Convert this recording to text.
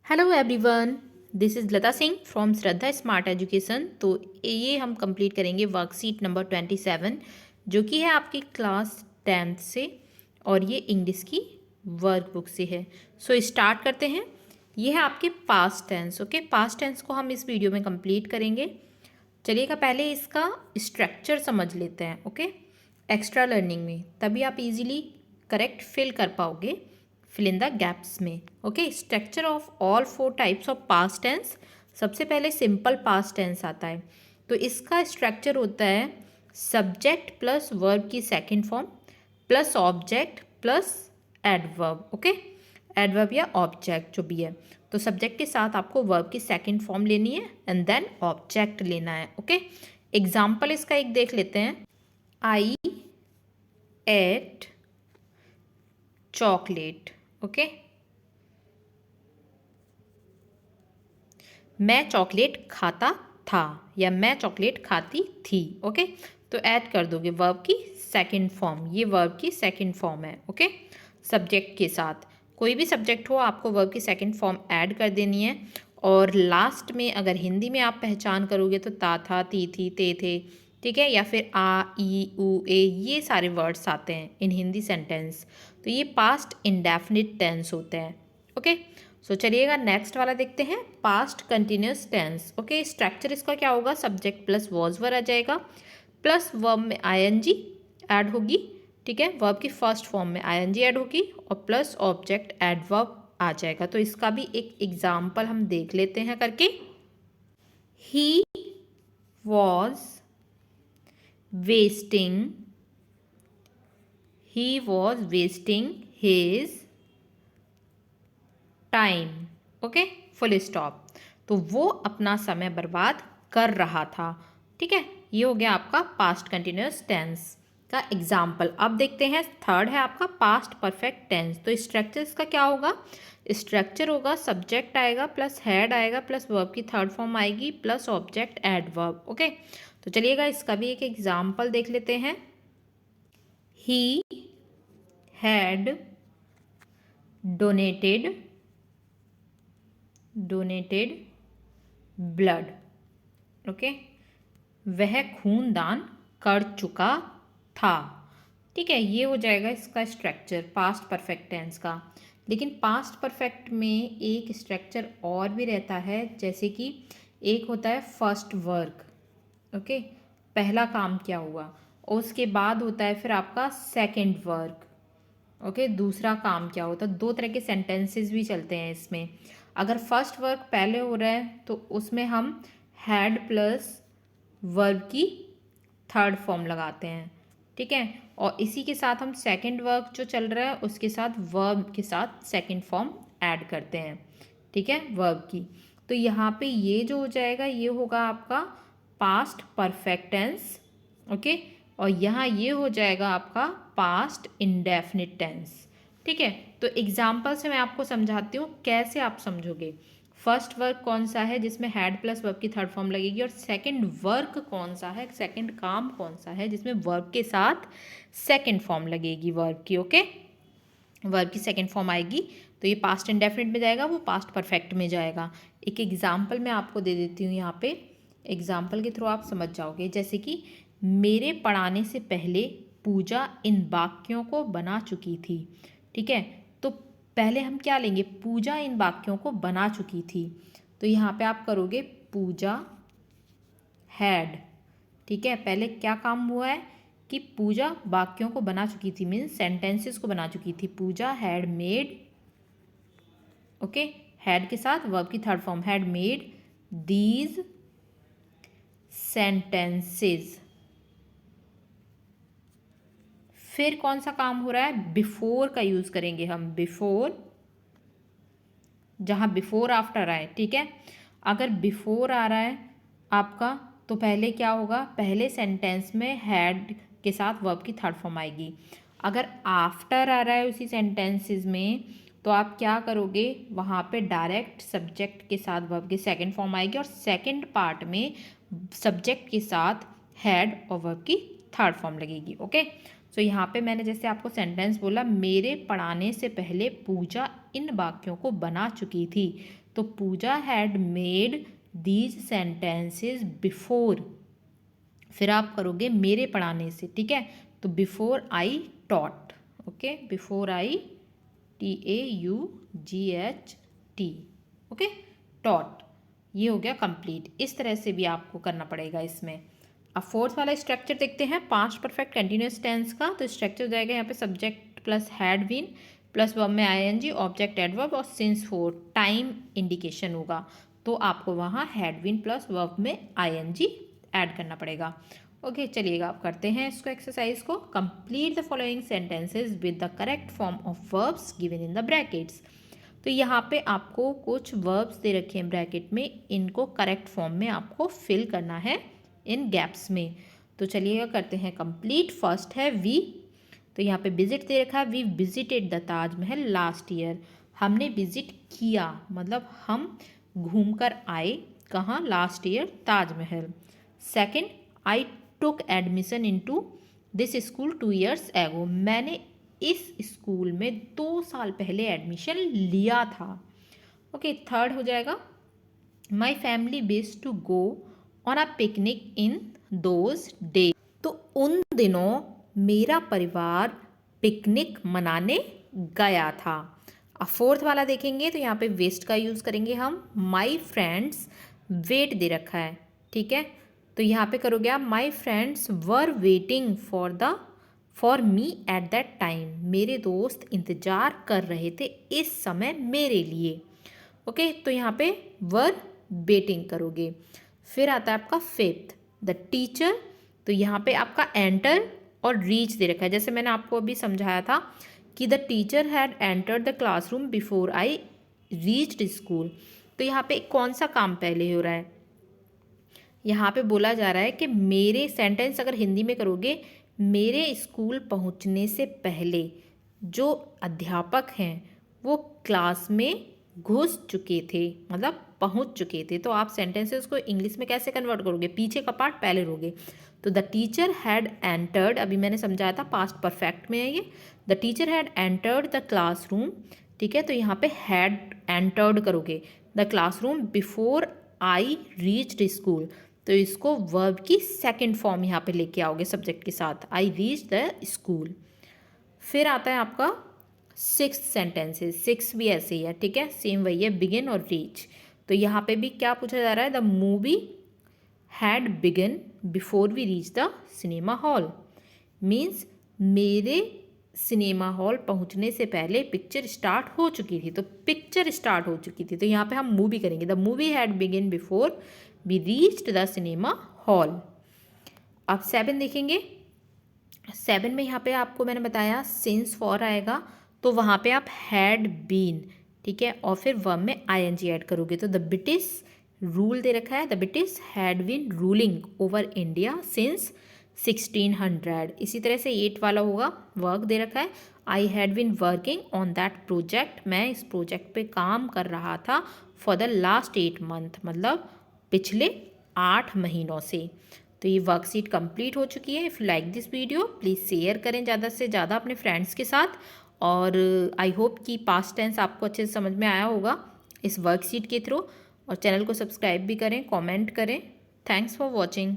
Hello everyone, this is Lata Singh from Shraddha smart education. तो ये हम कंप्लीट करेंगे वर्कशीट नंबर 27 जो कि है आपकी क्लास 10th से और ये इंग्लिश की वर्कबुक से है। सो स्टार्ट करते हैं। ये है आपके past tense. Okay, past tense को हम इस वीडियो में कंप्लीट करेंगे। चलिएगा पहले इसका स्ट्रक्चर समझ लेते हैं। ओके, एक्स्ट्रा लर्निंग में तभी आप इजीली करेक्ट फिल कर पाओगे, फिल इन द गैप्स में। Okay, structure of all 4 types of past tense. सबसे पहले सिंपल पास्ट टेंस आता है। तो इसका स्ट्रक्चर होता है सब्जेक्ट प्लस वर्ब की second form plus object plus adverb. Okay, adverb या ऑब्जेक्ट जो भी है। तो सब्जेक्ट के साथ आपको वर्ब की सेकंड फॉर्म लेनी है एंड देन ऑब्जेक्ट लेना है। ओके, एग्जाम्पल इसका एक देख लेते हैं। आई एट चॉकलेट। ओके, मैं चॉकलेट खाता था या मैं चॉकलेट खाती थी। ओके, तो ऐड कर दोगे वर्ब की सेकंड फॉर्म। ये वर्ब की सेकंड फॉर्म है। ओके, सब्जेक्ट के साथ कोई भी सब्जेक्ट हो आपको वर्ब की सेकंड फॉर्म ऐड कर देनी है। और लास्ट में अगर हिंदी में आप पहचान करोगे तो ता था, ती थी, ते थे, ठीक है, या फिर आ, ई, उ, ए, ये सारे वर्ड्स आते हैं इन हिंदी सेंटेंस। तो ये पास्ट इंडेफिनिट टेंस होते हैं। ओके, सो चलिएगा नेक्स्ट वाला देखते हैं, past continuous tense. Okay, structure इसका क्या होगा, सब्जेक्ट प्लस वॉज वर आ जाएगा, प्लस वर्ब में आईएनजी ऐड होगी। ठीक है, वर्ब की फर्स्ट फॉर्म में आईएनजी ऐड होगी और प्लस ऑब्जेक्ट एडवर्ब आ जाएगा। तो इसका भी एक एग्जाम्पल हम देख लेते हैं करके। He was wasting his time. Okay, full stop. तो वो अपना समय बर्बाद कर रहा था। ठीक है, ये हो गया आपका पास्ट कंटिन्यूअस टेंस का एग्जाम्पल। अब देखते हैं थर्ड है आपका पास्ट परफेक्ट टेंस। तो स्ट्रक्चर इसका क्या होगा, स्ट्रक्चर होगा सब्जेक्ट आएगा प्लस हेड आएगा प्लस वर्ब की थर्ड फॉर्म आएगी प्लस ऑब्जेक्ट एडवर्ब। ओके, तो चलिएगा इसका भी एक एग्जाम्पल देख लेते हैं। He had donated blood. Okay, वह खून दान कर चुका था। ठीक है, ये हो जाएगा इसका स्ट्रक्चर पास्ट परफेक्ट टेंस का। लेकिन पास्ट परफेक्ट में एक स्ट्रक्चर और भी रहता है, जैसे कि एक होता है फर्स्ट वर्क। ओके, पहला काम क्या हुआ, और उसके बाद होता है फिर आपका सेकंड वर्क। ओके, दूसरा काम क्या होता है। दो तरह के सेंटेंसेस भी चलते हैं इसमें। अगर फर्स्ट वर्क पहले हो रहा है तो उसमें हम हैड प्लस वर्ब की थर्ड फॉर्म लगाते हैं। ठीक है, और इसी के साथ हम सेकंड वर्क जो चल रहा है उसके साथ वर्ब के साथ सेकंड फॉर्म ऐड करते हैं। ठीक है, वर्ब की। तो यहाँ पे ये जो हो जाएगा ये होगा आपका पास्ट परफेक्ट टेंस। ओके, और यहाँ ये हो जाएगा आपका पास्ट इंडेफिनिट टेंस। ठीक है, तो एग्जाम्पल से मैं आपको समझाती हूँ कैसे आप समझोगे। फर्स्ट वर्क कौन सा है जिसमें हैड प्लस वर्ब की थर्ड फॉर्म लगेगी, और सेकंड वर्क कौन सा है, सेकंड काम कौन सा है जिसमें वर्ब के साथ सेकंड फॉर्म लगेगी वर्ब की। ओके, वर्ब की सेकंड फॉर्म आएगी तो ये पास्ट इंडेफिनिट में जाएगा, वो पास्ट परफेक्ट में जाएगा। एक एग्जाम्पल मैं आपको दे देती हूँ यहाँ पे, एग्जाम्पल के थ्रू आप समझ जाओगे। जैसे कि मेरे पढ़ाने से पहले पूजा इन वाक्यों को बना चुकी थी। ठीक है, तो पहले हम क्या लेंगे, पूजा इन वाक्यों को बना चुकी थी। तो यहाँ पे आप करोगे पूजा हैड। ठीक है, पहले क्या काम हुआ है कि पूजा वाक्यों को बना चुकी थी, मीन्स सेंटेंसेस को बना चुकी थी। पूजा हैड मेड, ओके, हैड के साथ वर्ब की third form, had made these sentences. फिर कौन सा काम हो रहा है, बिफोर का यूज करेंगे हम, बिफोर, जहां बिफोर आफ्टर आए। ठीक है, अगर बिफोर आ रहा है आपका तो पहले क्या होगा, पहले सेंटेंस में हैड के साथ वर्ब की थर्ड फॉर्म आएगी। अगर आफ्टर आ रहा है उसी सेंटेंसेस में तो आप क्या करोगे, वहाँ पे डायरेक्ट सब्जेक्ट के साथ वर्ब की सेकंड फॉर्म आएगी और सेकंड पार्ट में सब्जेक्ट के साथ हैड और वर्ब की थर्ड फॉर्म लगेगी। ओके, सो यहाँ पे मैंने जैसे आपको सेंटेंस बोला, मेरे पढ़ाने से पहले पूजा इन वाक्यों को बना चुकी थी, तो Puja had made these sentences before, फिर आप करोगे मेरे पढ़ाने से, ठीक है। तो before I taught, okay, before I TAUGHT, okay, taught, ये हो गया कंप्लीट। इस तरह से भी आपको करना पड़ेगा इसमें। अब फोर्थ वाला स्ट्रक्चर देखते हैं पास्ट परफेक्ट कंटिन्यूअस टेंस का। तो स्ट्रक्चर हो जाएगा यहाँ पे subject plus had been plus verb में ING, ऑब्जेक्ट एडवर्ब और सिंस फोर टाइम इंडिकेशन होगा, तो आपको वहाँ हैड बीन प्लस वर्ब में ING ऐड करना पड़ेगा। ओके, चलिएगा आप करते हैं इसको एक्सरसाइज को। Complete the following sentences with the correct form of verbs given in the brackets. तो यहाँ पे आपको कुछ वर्ब्स दे रखे हैं ब्रैकेट में, इनको करेक्ट फॉर्म में आपको फिल करना है इन गैप्स में। तो चलिएगा करते हैं कंप्लीट। फर्स्ट है वी, तो यहाँ पे विजिट दे रखा है, we visited the Taj Mahal last year, हमने विजिट किया मतलब हम घूम कर आए कहाँ, last year Taj Mahal. Second, I took admission into this school 2 years ago, मैंने इस स्कूल में 2 साल पहले एडमिशन लिया था। ओके, थर्ड हो जाएगा my family wish to go on a picnic in those day, तो उन दिनों मेरा परिवार पिकनिक मनाने गया था। अब फोर्थ वाला देखेंगे तो यहाँ पे वेस्ट का यूज़ करेंगे हम। माई फ्रेंड्स वेट दे रखा है, ठीक है, तो यहाँ पे करोगे आप my friends were waiting for me at that time, मेरे दोस्त इंतज़ार कर रहे थे इस समय मेरे लिए। ओके, तो यहाँ पे वर वेटिंग करोगे। फिर आता है आपका फिफ्थ द टीचर, तो यहाँ पे आपका एंटर और रीच दे रखा है। जैसे मैंने आपको अभी समझाया था कि the teacher had entered the classroom before I reached school, तो यहाँ पे कौन सा काम पहले हो रहा है, यहाँ पे बोला जा रहा है कि मेरे, सेंटेंस अगर हिंदी में करोगे, मेरे स्कूल पहुँचने से पहले जो अध्यापक हैं वो क्लास में घुस चुके थे, मतलब पहुँच चुके थे। तो आप सेंटेंसेस को इंग्लिश में कैसे कन्वर्ट करोगे, पीछे का पार्ट पहले लोगे। तो द टीचर हैड एंटर्ड, अभी मैंने समझाया था पास्ट परफेक्ट में है ये, the teacher had entered the classroom, ठीक है, तो यहाँ पे हैड एंटर्ड करोगे the classroom before I reached school, तो इसको वर्ब की सेकंड फॉर्म यहाँ पे लेके आओगे सब्जेक्ट के साथ, आई रीच द स्कूल। फिर आता है आपका सिक्स्थ सेंटेंसेस, सिक्स भी ऐसे ही है, ठीक है, सेम वही है, बिगिन और रीच। तो यहाँ पे भी क्या पूछा जा रहा है, the movie had begun before we reach the cinema hall, means मेरे सिनेमा हॉल पहुँचने से पहले पिक्चर स्टार्ट हो चुकी थी, तो पिक्चर स्टार्ट हो चुकी थी, तो यहाँ पे हम मूवी करेंगे, the movie had begin before we reached the cinema hall. अब 7 देखेंगे, 7 में यहाँ पे आपको मैंने बताया सिंस फॉर आएगा, तो वहाँ पे आप हैड बीन, ठीक है, और फिर वर्ब में ING ऐड करोगे। तो द ब्रिटिश रूल दे रखा है, the British had been ruling over India since 1600, इसी तरह से 8 वाला होगा, वर्क दे रखा है, I had been working on that project, मैं इस प्रोजेक्ट पे काम कर रहा था फॉर द लास्ट 8 month, मतलब पिछले 8 महीनों से। तो ये वर्कशीट कंप्लीट हो चुकी है। If you like this video please share करें ज़्यादा से ज़्यादा अपने फ्रेंड्स के साथ, और आई होप कि पास्ट टेंस आपको अच्छे से समझ में आया होगा इस वर्कशीट के थ्रू, और चैनल को सब्सक्राइब भी करें, कमेंट करें। Thanks for watching.